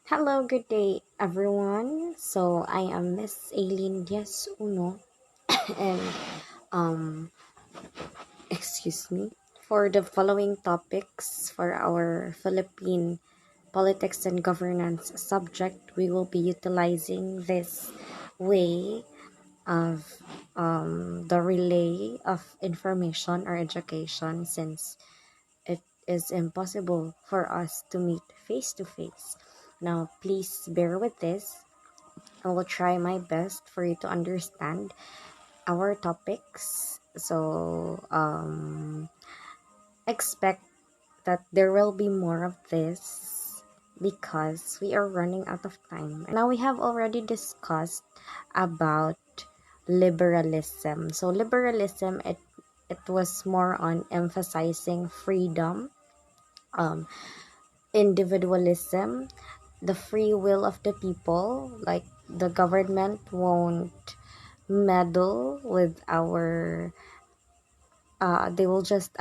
Hello, good day, everyone. So I am Miss Aileen Diaz Uno, and um, excuse me, for the following topics for our Philippine politics and governance subject, we will be utilizing this way of the relay of information or education, since it is impossible for us to meet face to face. Now, please bear with this. I will try my best for you to understand our topics. So, expect that there will be more of this because we are running out of time. Now, we have already discussed about liberalism. So, liberalism, it was more on emphasizing freedom, um, individualism, the free will of the people. Like, the government won't meddle with our they will just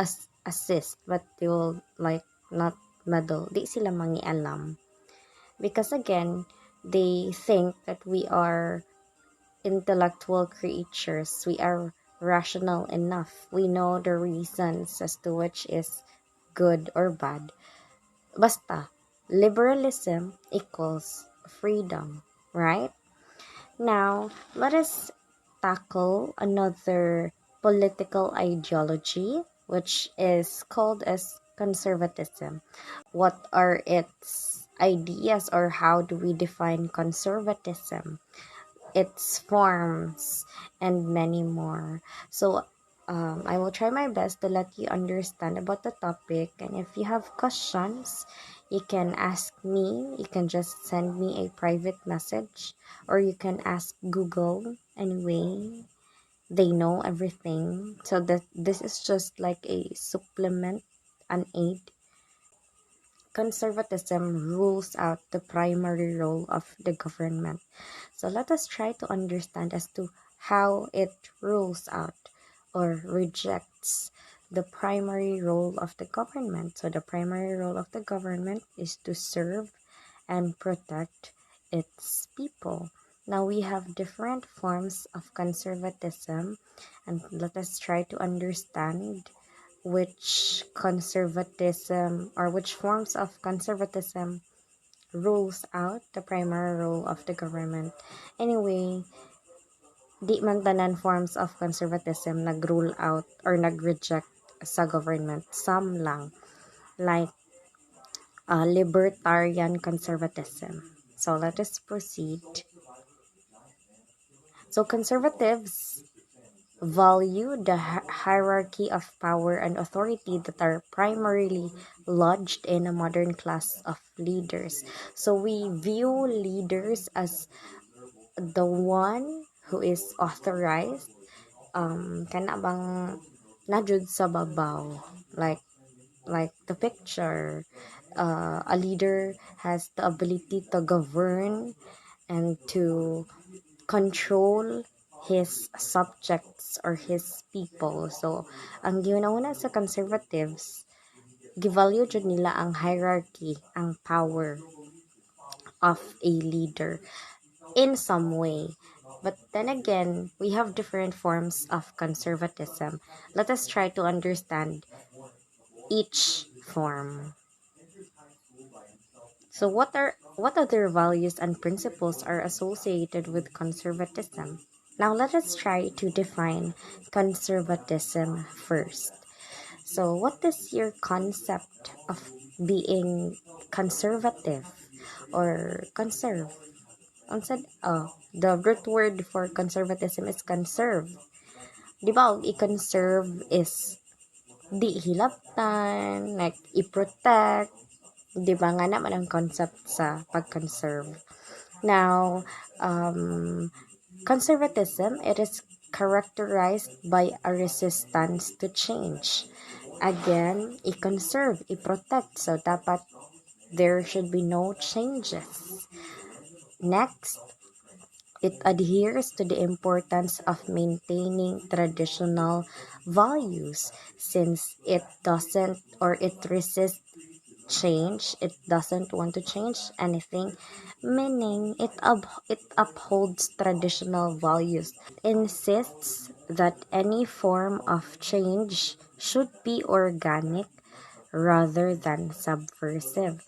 assist, but they will like not meddle, di sila mangialam, because again, they think that we are intellectual creatures, we are rational enough, we know the reasons as to which is good or bad. Basta liberalism equals freedom, right? Now, let us tackle another political ideology, which is called as conservatism. What are its ideas, or how do we define conservatism, its forms, and many more? So, I will try my best to let you understand about the topic. And if you have questions, you can ask me. You can just send me a private message, or you can ask Google. Anyway, they know everything. So that this is just like a supplement, an aid. Conservatism rules out the primary role of the government. So let us try to understand as to how it rules out or rejects the primary role of the government. So the primary role of the government is to serve and protect its people. Now we have different forms of conservatism, and let us try to understand which conservatism, or which forms of conservatism, rules out the primary role of the government. Anyway, di man tanan forms of conservatism nag-rule out or nag-reject sa government. Some lang, like libertarian conservatism. So let us proceed. So conservatives value the hierarchy of power and authority that are primarily lodged in a modern class of leaders. So we view leaders as the one who is authorized, kana bang najud sa babaw, like the picture. A leader has the ability to govern and to control his subjects or his people. So ang giuna-una sa conservatives, givalue jud nila ang hierarchy, ang power of a leader in some way. But then again, we have different forms of conservatism. Let us try to understand each form. So what other values and principles are associated with conservatism? Now let us try to define conservatism first. So what is your concept of being conservative or conserve? The root word for conservatism is conserve. Di ba, i-conserve is di hilaptan, like i-protect. Di ba nga naman ang concept sa pag-conserve. Now, conservatism, it is characterized by a resistance to change. Again, i-conserve, i-protect. So, dapat there should be no changes. Next, it adheres to the importance of maintaining traditional values, since it doesn't, or it resists change. It doesn't want to change anything, meaning it upholds traditional values. Insists that any form of change should be organic rather than subversive.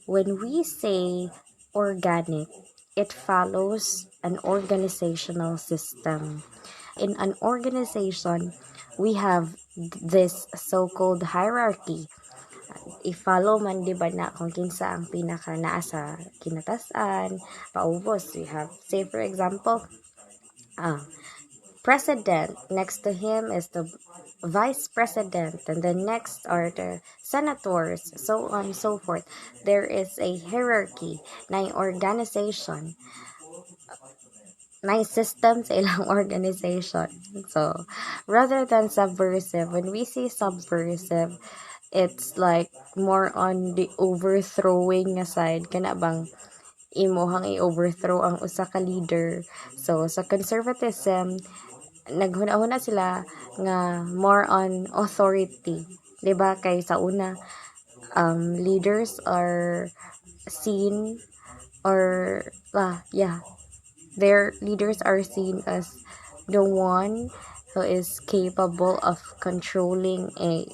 When we say organic, it follows an organizational system. In an organization, we have this so-called hierarchy. I-follow man di ba na kung kinsa ang pinaka naa sa kinatasan, paubos. We have, say for example, ah, president. Next to him is the vice president, and then next are the senators, so on and so forth. There is a hierarchy na organization, na system sa ilang organization. So, rather than subversive, when we say subversive, it's like more on the overthrowing side. Kana bang imuhang i-overthrow ang usa ka leader. So, sa conservatism, naghuna-huna sila nga more on authority. 'Di ba? Kay sa una, leaders are seen or their leaders are seen as the one who is capable of controlling a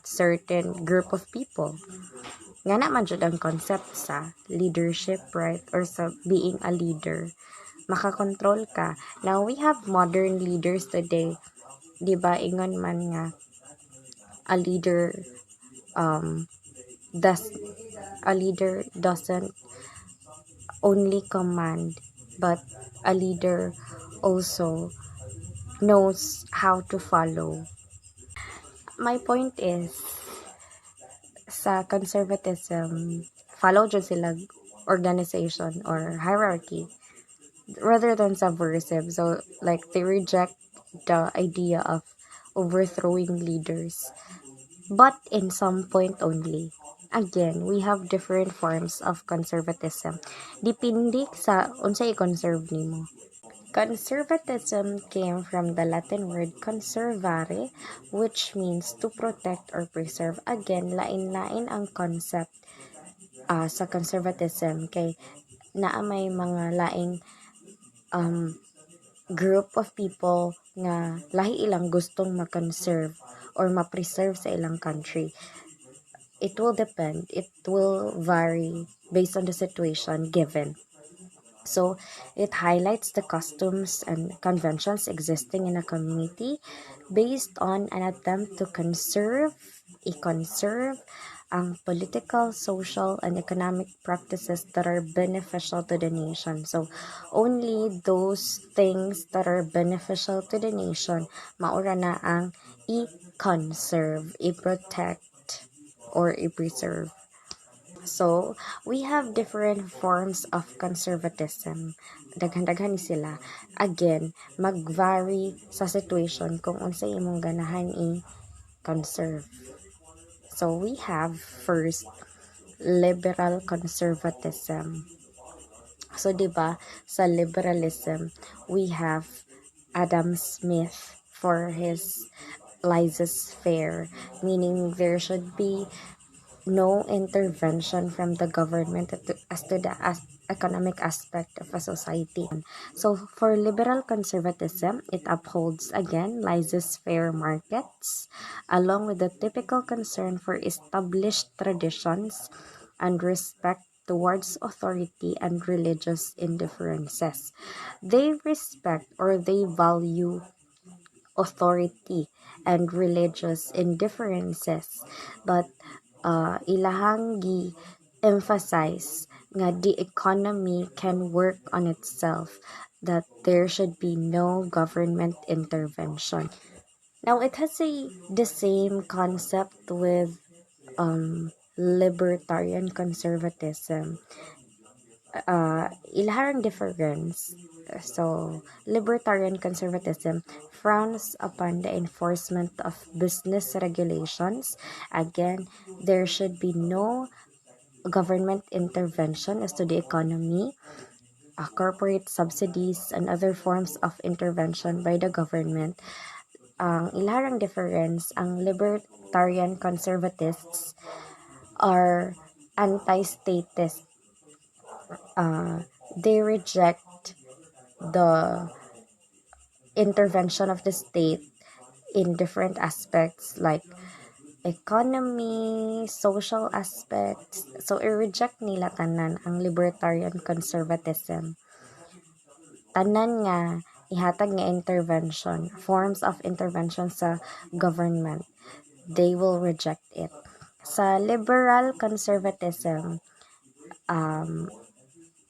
certain group of people. Nga naman jud ang concept sa leadership, right? Or sa being a leader. Makakontrol ka. Now, we have modern leaders today. Di ba, ingon man nga, a leader, um, does, a leader doesn't only command, but a leader also knows how to follow. My point is, sa conservatism, follow dyan sila organization or hierarchy rather than subversive. So, like, they reject the idea of overthrowing leaders, but in some point only. Again, we have different forms of conservatism. Depende sa unsay i-conserve nimo. Conservatism came from the Latin word conservare, which means to protect or preserve. Again, lain-lain ang concept sa conservatism kay naa may mga laing group of people nga lahi ilang gustong ma-conserve or ma-preserve sa ilang country. It will depend. It will vary based on the situation given. So, it highlights the customs and conventions existing in a community based on an attempt to conserve ang political, social, and economic practices that are beneficial to the nation. So, only those things that are beneficial to the nation, maura na ang i-conserve, i-protect, or i-preserve. So, we have different forms of conservatism. Daghan-daghan ni sila. Again, mag-vary sa situation kung unsay imong ganahan i-conserve. So, we have first, liberal conservatism. So, di ba, sa liberalism, we have Adam Smith for his laissez-faire, meaning there should be no intervention from the government as to the economic aspect of a society. So, for liberal conservatism, it upholds, again, laissez-faire markets, along with the typical concern for established traditions and respect towards authority and religious indifferences. They respect or they value authority and religious indifferences, but ilahang gi-emphasize nga the economy can work on itself, that there should be no government intervention. Now, it has the same concept with libertarian conservatism. Ilahang difference. So, libertarian conservatism frowns upon the enforcement of business regulations. Again, there should be no government intervention as to the economy, corporate subsidies, and other forms of intervention by the government. Ang ilarang difference, ang libertarian conservatists are anti-statist. They reject the intervention of the state in different aspects like economy, social aspects. So, i-reject nila tanan ang libertarian conservatism. Tanan nga ihatag nga intervention, forms of intervention sa government, they will reject it. Sa liberal conservatism, um,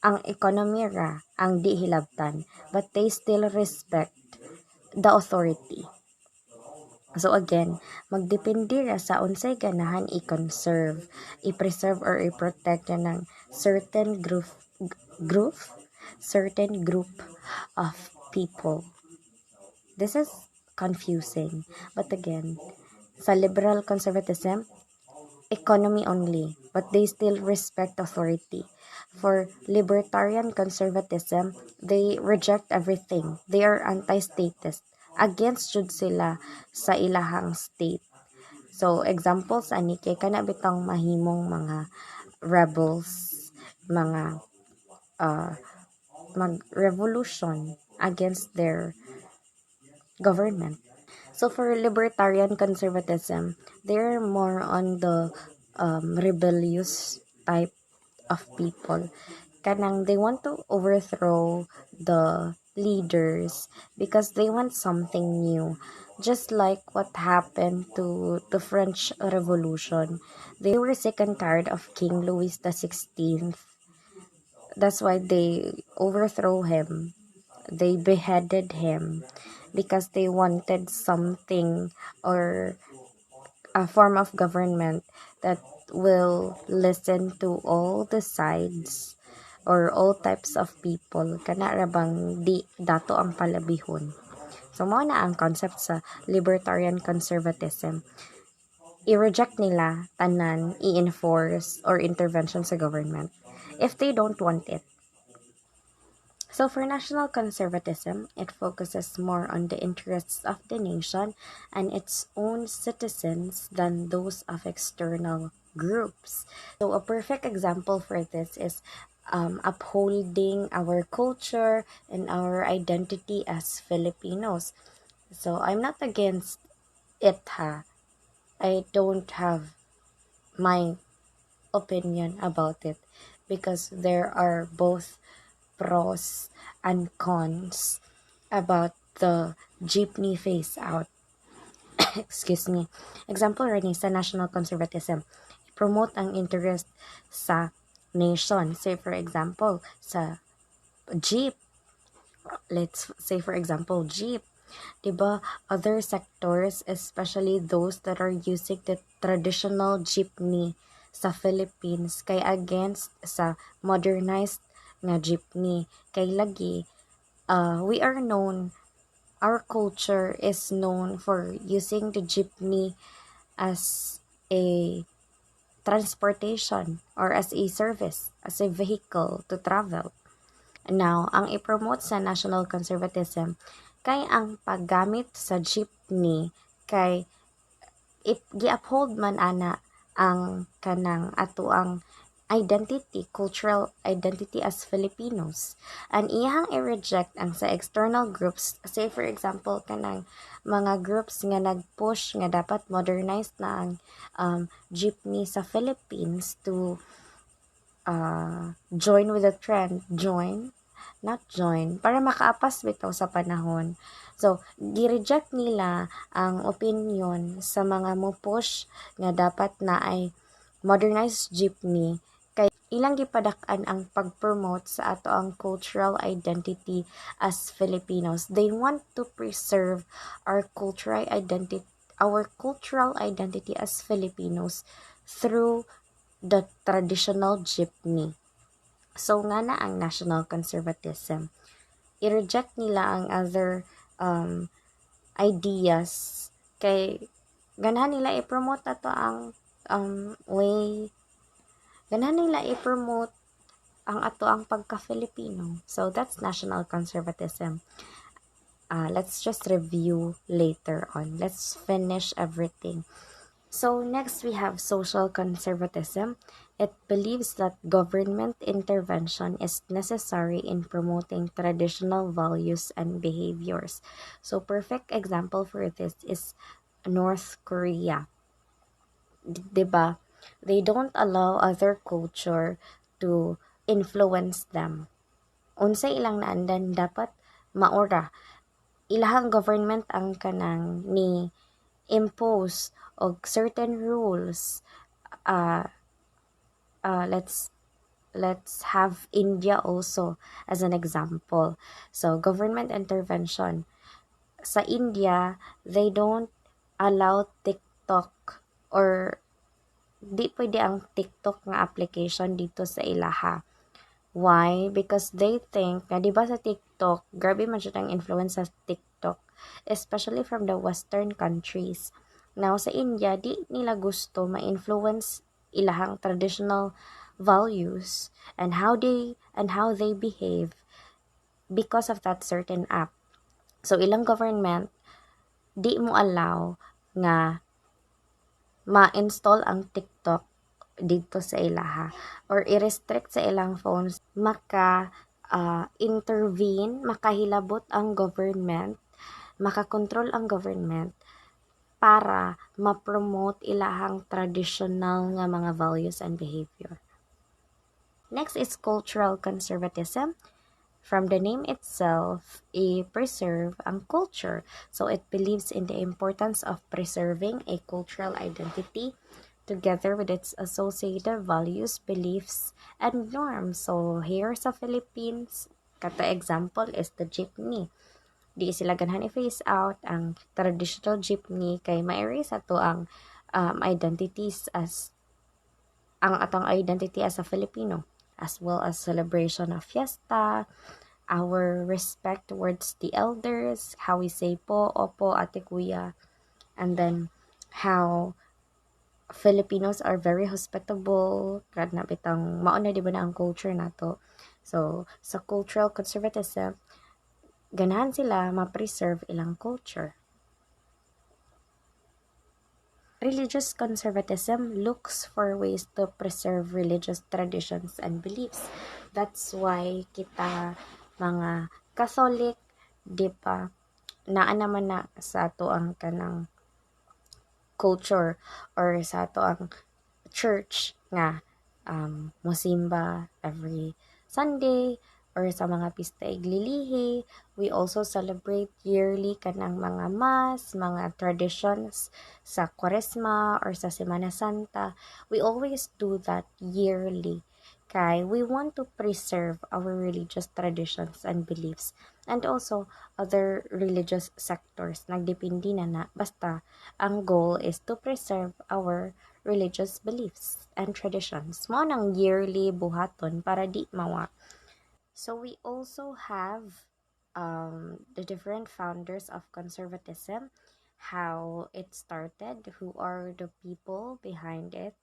ang economy ra ang di hilabtan, but they still respect the authority. So again, magdepende ra sa unsay ganahan i-conserve, i-preserve or i-protect ng certain group of people. This is confusing. But again, sa liberal conservatism, economy only, but they still respect authority. For libertarian conservatism, they reject everything. They are anti-statist. Against jud sila sa ilahang state. So, examples ani kay kana bitang mahimong mga rebels, mga mag-revolution against their government. So for libertarian conservatism, they're more on the rebellious type of people. Kanang they want to overthrow the leaders because they want something new. Just like what happened to the French Revolution. They were sick and tired of King Louis XVI. That's why they overthrow him. They beheaded him because they wanted something or a form of government that will listen to all the sides or all types of people. Kana ra bang di dato ang palabihon. So mao na ang concept sa libertarian conservatism. I-reject nila tanan i-enforce or intervention sa government if they don't want it. So for national conservatism, it focuses more on the interests of the nation and its own citizens than those of external groups. So a perfect example for this is upholding our culture and our identity as Filipinos. So I'm not against it, ha. I don't have my opinion about it because there are both pros and cons about the jeepney phase out. Excuse me. Example rin sa national conservatism. Promote ang interest sa nation. Say for example, sa jeep. Let's say for example, jeep. Diba, other sectors, especially those that are using the traditional jeepney sa Philippines, kay against sa modernized nga jeepney. Kay lagi, we are known, our culture is known for using the jeepney as a transportation or as a service, as a vehicle to travel. Now, ang i-promote sa national conservatism kay ang paggamit sa jeepney kay gi-uphold man ana ang kanang ato ang identity, cultural identity as Filipinos. And iyang i-reject ang sa external groups, say for example kanang mga groups nga nag-push nga dapat modernized na ang jeepney sa Philippines to join with the trend, not join, para makaapas bitaw sa panahon. So, gi-reject nila ang opinion sa mga mo-push nga dapat na ay modernized jeepney kay ilang gipadak-an ang pag-promote sa ato ang cultural identity as Filipinos. They want to preserve our cultural identity as Filipinos through the traditional jeepney. So nga na ang national conservatism. I-reject nila ang other ideas kay ganahan nila i-promote ato ang way, ganahan nila i-promote ang ato ang pagka-Filipino. So that's national conservatism. Let's just review later on. Let's finish everything. So next we have social conservatism. It believes that government intervention is necessary in promoting traditional values and behaviors. So perfect example for this is North Korea. 'Di ba? They don't allow other culture to influence them. Unsay ilang naandan dapat maora ilahang government ang kanang ni impose og certain rules. uh, let's have India also as an example. So government intervention sa India, they don't allow TikTok, or di pwede ang TikTok nga application dito sa ilaha. Why? Because they think nga 'di ba sa TikTok, grabe man siya ang influence sa TikTok, especially from the western countries. Now sa India, di nila gusto ma-influence ilahang traditional values and how they behave because of that certain app. So ilang government di mo allow nga ma-install ang TikTok dito sa ilaha, or i-restrict sa ilang phones. Intervene, makahilabot ang government, makakontrol ang government para ma-promote ilahang traditional nga mga values and behavior. Next is cultural conservatism. From the name itself, preserve ang culture. So it believes in the importance of preserving a cultural identity together with its associated values, beliefs, and norms. So here sa Philippines, kata example is the jeepney. Di sila ganahan i-phase out ang traditional jeepney kay ma-erase ato ang identities as ang atong identity as a Filipino, as well as celebration of fiesta, our respect towards the elders, how we say po, opo, ate, kuya, and then how Filipinos are very hospitable, kad na bitang mauna di ba na ang culture nato. So sa cultural conservatism, ganahan sila ma-preserve ilang culture. Religious conservatism looks for ways to preserve religious traditions and beliefs. That's why kita mga Catholic, di pa, naa naman na sa ato ang kanang culture, or sa ato ang church nga mosimba every Sunday, or sa mga pista iglilihi. We also celebrate yearly kanang mga mass, mga traditions sa Kwaresma or sa Semana Santa. We always do that yearly. Kay we want to preserve our religious traditions and beliefs, and also other religious sectors. Nagdepende na basta ang goal is to preserve our religious beliefs and traditions. Mo nang yearly buhaton para di mawa. So we also have the different founders of conservatism, how it started, who are the people behind it.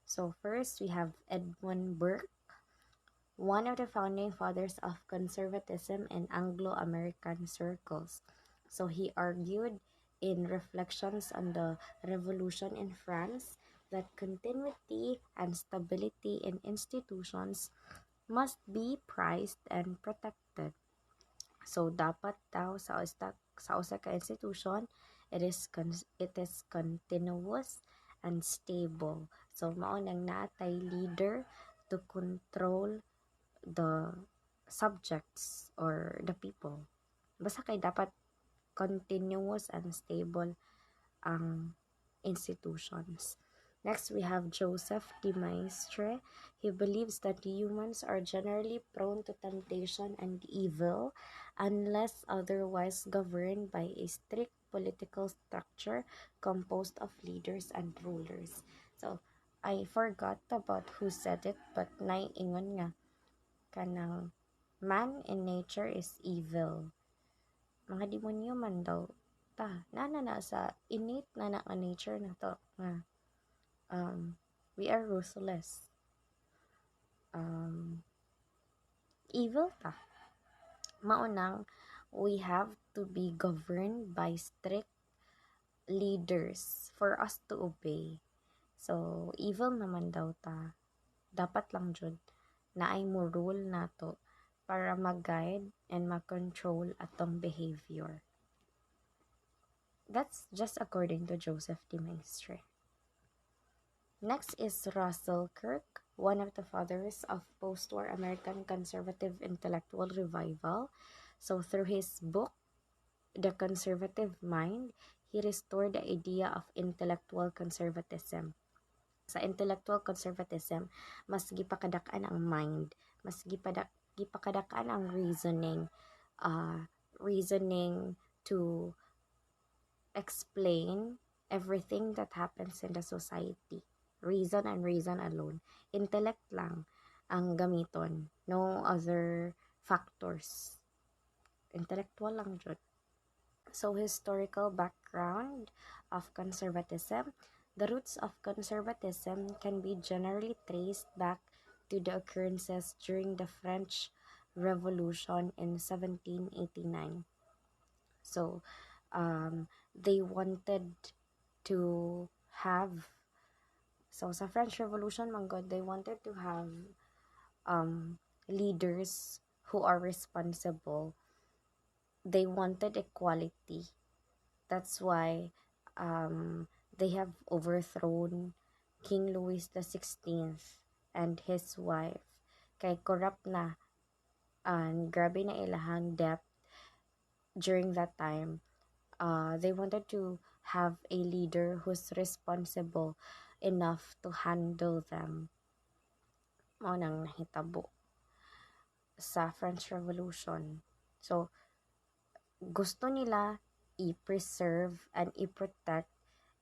So first we have Edmund Burke, one of the founding fathers of conservatism in Anglo-American circles. So he argued in Reflections on the Revolution in France that continuity and stability in institutions must be prized and protected. So dapat daw sa usa ka institution, it is continuous and stable. So mao nang natay leader to control the subjects or the people. Basta kay dapat continuous and stable ang institutions. Next, we have Joseph de Maistre. He believes that humans are generally prone to temptation and evil unless otherwise governed by a strict political structure composed of leaders and rulers. So, I forgot about who said it, but naiingon nga kanang man in nature is evil. Mga demonyo man daw ta na sa innate na nga nature na to nga we are ruthless, evil ta. Maunang we have to be governed by strict leaders for us to obey. So, evil naman daw ta. Dapat lang jud na ay mo rule nato para mag-guide and mag-control atong behavior. That's just according to Joseph de Maistre. Next is Russell Kirk, one of the fathers of post-war American conservative intellectual revival. So through his book, The Conservative Mind, he restored the idea of intellectual conservatism. Sa intellectual conservatism, mas gipakadak-an ang mind, mas gipakadak-an ang reasoning to explain everything that happens in the society. Reason and reason alone. Intellect lang ang gamiton. No other factors. Intellectual lang jud. So, historical background of conservatism. The roots of conservatism can be generally traced back to the occurrences during the French Revolution in 1789. So, they wanted to have, so sa French Revolution, manggod, they wanted to have leaders who are responsible. They wanted equality. That's why they have overthrown King Louis XVI and his wife. Kay corrupt na, and grabe na ilahang debt during that time. They wanted to have a leader who's responsible enough to handle them. Mao nang nahitabo sa French Revolution. So, gusto nila i-preserve and i-protect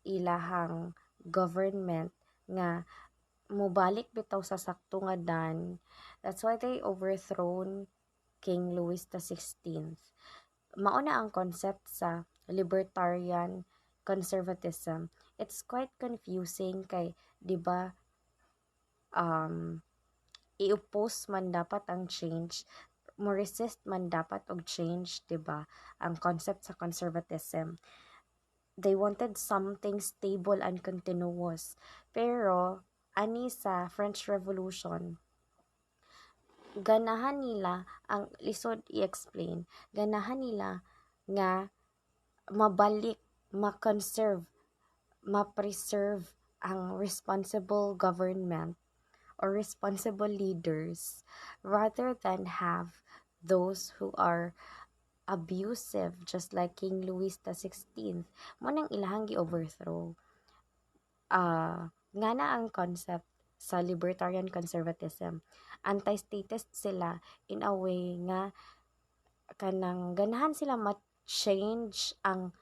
ilahang government nga mubalik bitaw sa sakto nga dan. That's why they overthrown King Louis XVI. Mauna ang concept sa libertarian conservatism. It's quite confusing kay, di ba, i-oppose man dapat ang change, mo resist man dapat og change, di ba? Ang concept sa conservatism. They wanted something stable and continuous. Pero ani sa French Revolution, ganahan nila ang lisod i-explain. Ganahan nila nga mabalik, ma-conserve, ma-preserve ang responsible government or responsible leaders rather than have those who are abusive, just like King Louis XVI. Mo nang ilahang gi-overthrow. Nga na ang concept sa libertarian conservatism. Anti-statist sila in a way nga kanang ganahan sila ma-change ang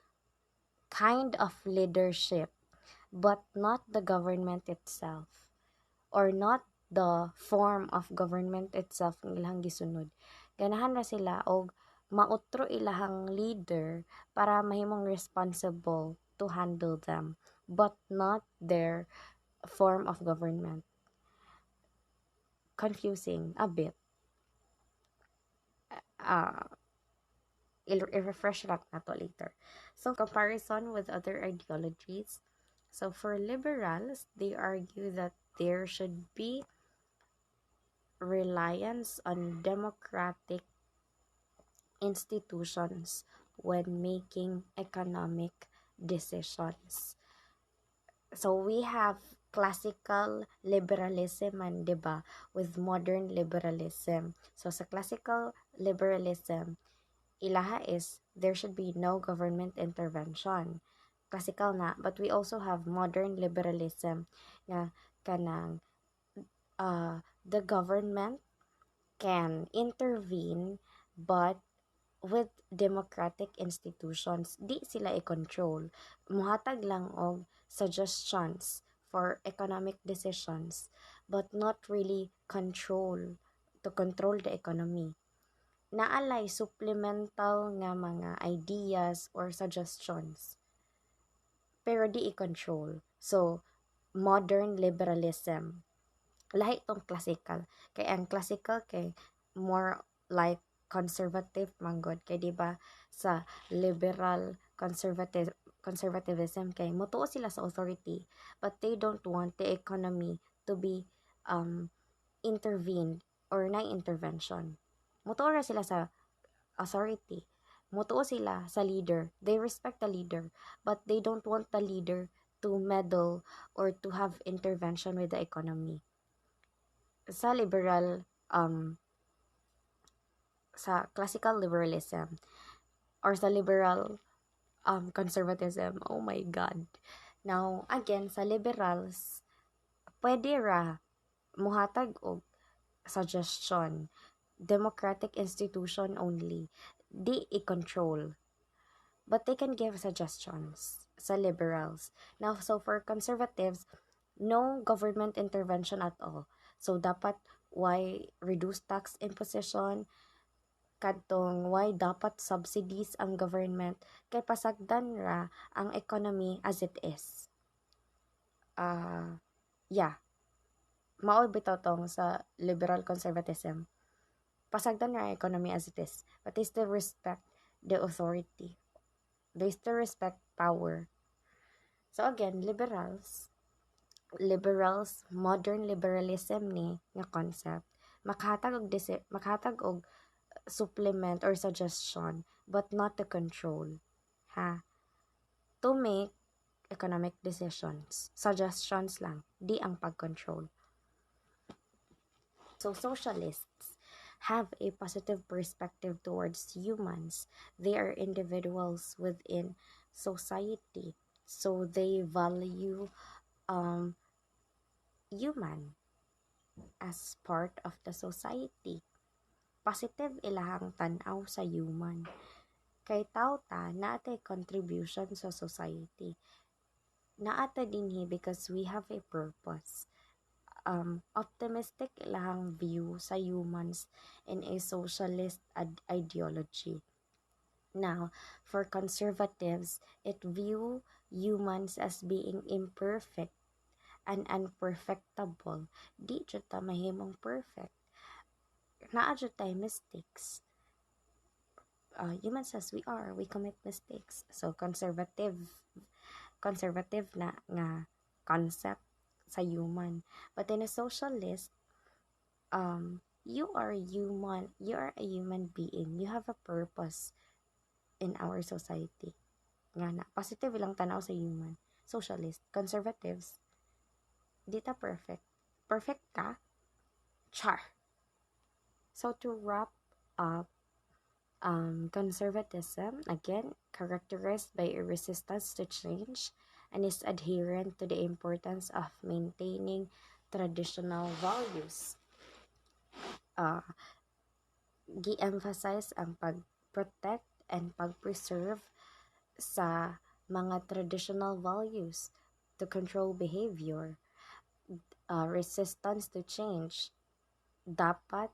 kind of leadership but not the government itself or not the form of government itself ng ilang gisunod. Ganahan ra sila og mautro ilahang leader para mahimong responsible to handle them but not their form of government. Confusing a bit. I-refresh lang nato later. So, comparison with other ideologies. So, for liberals, they argue that there should be reliance on democratic institutions when making economic decisions. So, we have classical liberalism and, diba, with modern liberalism. So, sa classical liberalism, ilaha is there should be no government intervention. Classical na, but we also have modern liberalism nga kanang the government can intervene but with democratic institutions di sila i-control. Muhatag lang og suggestions for economic decisions but not really to control the economy. Naalay supplemental nga mga ideas or suggestions pero di i-control. So, modern liberalism. Lahi itong classical. Kay ang classical kay more like conservative manggod. Kay diba sa liberal conservatism kay mutuo sila sa authority, but they don't want the economy to be intervened or na intervention. Mutuo ra sila sa authority. Mutuo sila sa leader. They respect the leader, but they don't want the leader to meddle or to have intervention with the economy. Sa liberal, sa classical liberalism, or sa liberal conservatism, oh my God. Now, again, sa liberals, pwede ra muhatag og suggestion, democratic institution only, di i-control. But they can give suggestions sa liberals. Now, so for conservatives, no government intervention at all. So, dapat why reduce tax imposition, kadtong why dapat subsidies ang government, kay pasagdan ra ang economy as it is. Yeah. Mao bitaw tong sa liberal conservatism. Pasagdan ra ang economy as it is, but they still respect the authority. They still respect power. So again, liberals, modern liberalism ni nga concept, makhatag og supplement or suggestion, but not to control. Ha? To make economic decisions. Suggestions lang, di ang pag-control. So socialists have a positive perspective towards humans. They are individuals within society. So they value human as part of the society. Positive ilahang tanaw sa human. Kay tao ta, naatay contribution sa society. Naata dinhi because we have a purpose. Optimistic ilahang view sa humans in a socialist ideology. Now, for conservatives, it view humans as being imperfect and unperfectable. Di jud ta mahimong perfect. Naa jud tay mistakes. Humans as we are, we commit mistakes. So conservative na nga concept sa human. But in a socialist, you are human. You are a human being. You have a purpose in our society. Nga na positive lang tanaw sa human. Socialist, conservatives, di ta perfect. Perfect ka? Char. So to wrap up, conservatism, again, characterized by a resistance to change and is adherent to the importance of maintaining traditional values. Gi-emphasize ang pag-protect and pag-preserve sa mga traditional values to control behavior. Resistance to change. Dapat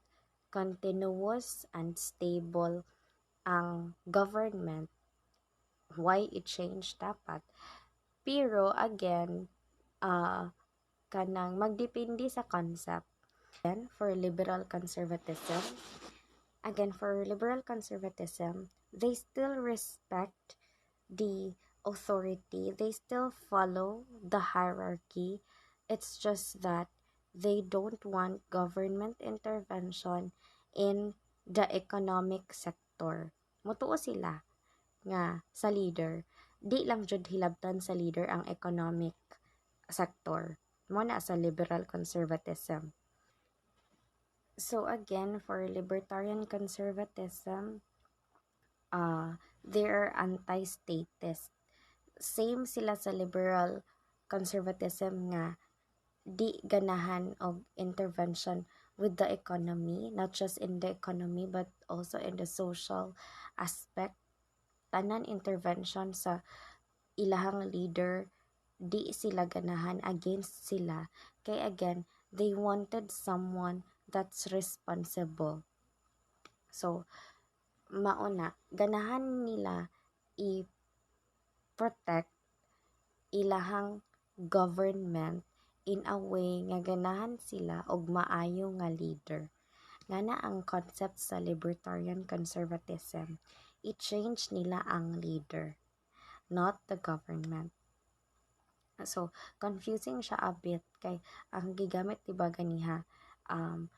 continuous and stable ang government. Why i-change dapat? Pero again, kanang magdepende sa concept. Again, for liberal conservatism, they still respect the authority. They still follow the hierarchy. It's just that they don't want government intervention in the economic sector. Mutuo sila nga sa leader. Di lang jud hilabtan sa leader ang economic sector. Mo na sa liberal conservatism. So again, for libertarian conservatism, they are anti-statist. Same sila sa liberal conservatism nga di ganahan of intervention with the economy, not just in the economy but also in the social aspect. Tanan intervention sa ilahang leader, di sila ganahan, against sila. Kay again, they wanted someone that's responsible. So, mauna, ganahan nila i-protect ilahang government in a way nga ganahan sila og maayo nga leader. Nga na ang concept sa libertarian conservatism, i-change nila ang leader. not the government. So, confusing siya a bit kay ang gigamit diba ganiha, um,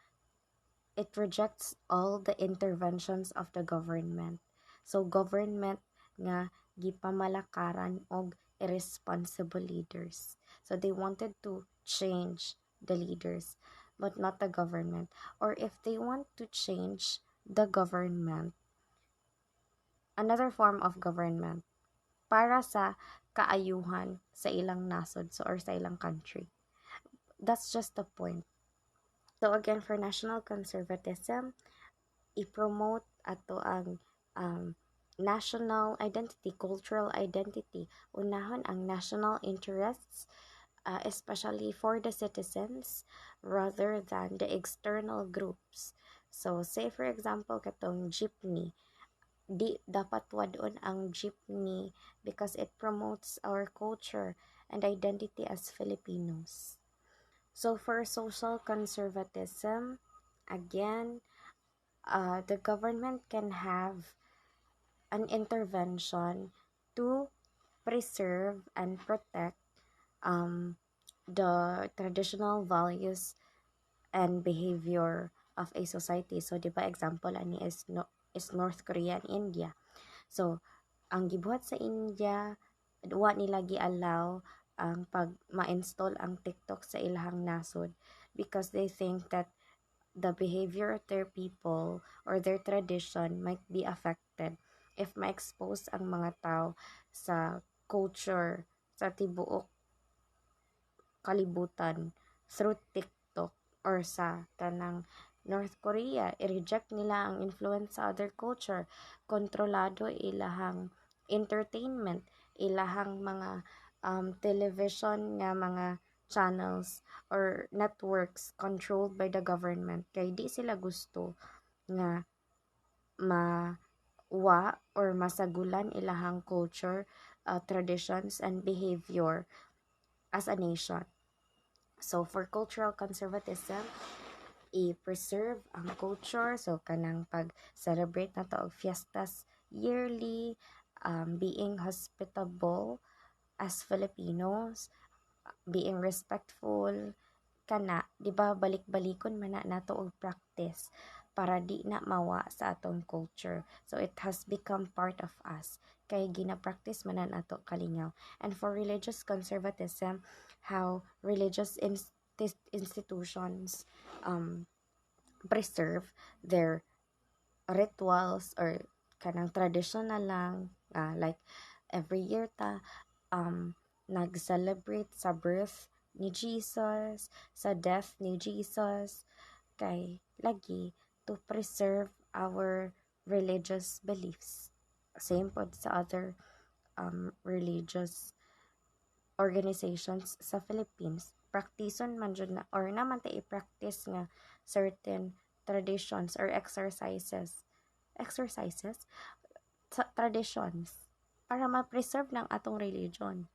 it rejects all the interventions of the government. So, government nga gipamalakaran og irresponsible leaders. So, they wanted to change the leaders, but not the government. Or if they want to change the government, another form of government, para sa kaayuhan sa ilang nasod so, or sa ilang country. That's just the point. So again, for national conservatism, i-promote ato ang national identity, cultural identity. Unahon ang national interests, especially for the citizens rather than the external groups. So say for example katong jeepney, di dapat wadon ang jeepney because it promotes our culture and identity as Filipinos. So for social conservatism, again, the government can have an intervention to preserve and protect um, the traditional values and behavior of a society. So, di ba, example, ani is, no, is North Korea and India. So, ang gibuhat sa India, wa nila gi-allow ang pag ma-install ang TikTok sa ilahang nasod because they think that the behavior of their people or their tradition might be affected if ma-expose ang mga tao sa culture sa tibuok kalibutan through TikTok or sa tanang North Korea. I-reject nila ang influence sa other culture. Kontrolado ilahang entertainment, ilahang mga television nga mga channels or networks controlled by the government. Kay di sila gusto nga mawa or masagulan ilahang culture, traditions, and behavior as a nation. So, for cultural conservatism, i-preserve ang culture. So, kanang pag-celebrate na to og fiestas yearly, being hospitable as Filipinos, being respectful, kana, di ba balik-balikon man na nato og practice para di na mawa sa atong culture. So, it has become part of us. Kay gina-practice man na nato kalingaw. And for religious conservatism, how religious institutions preserve their rituals or kanang tradition na lang, like every year ta nag-celebrate sa birth ni Jesus, sa death ni Jesus, kay lagi to preserve our religious beliefs. Same po sa other religious organizations sa Philippines. Praktison man jud na or naman ta i-practice nga certain traditions or exercises traditions para ma-preserve ng atong religion.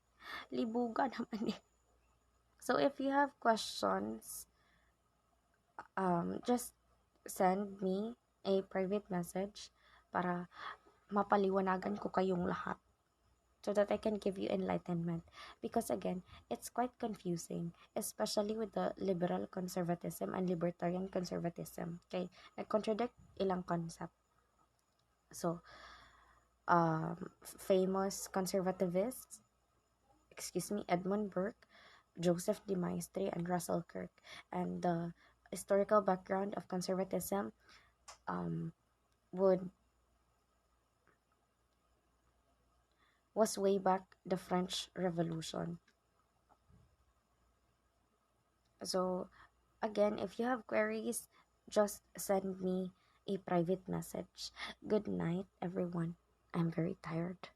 Libugan naman eh. So if you have questions, just send me a private message para mapaliwanagan ko kayong lahat so that I can give you enlightenment. Because again, it's quite confusing, especially with the liberal conservatism and libertarian conservatism. Okay, nag-contradict ilang concept. So, famous conservativists, Edmund Burke, Joseph de Maistre, and Russell Kirk. And the historical background of conservatism was way back the French Revolution. So, again, if you have queries, just send me a private message. Good night, everyone. I'm very tired.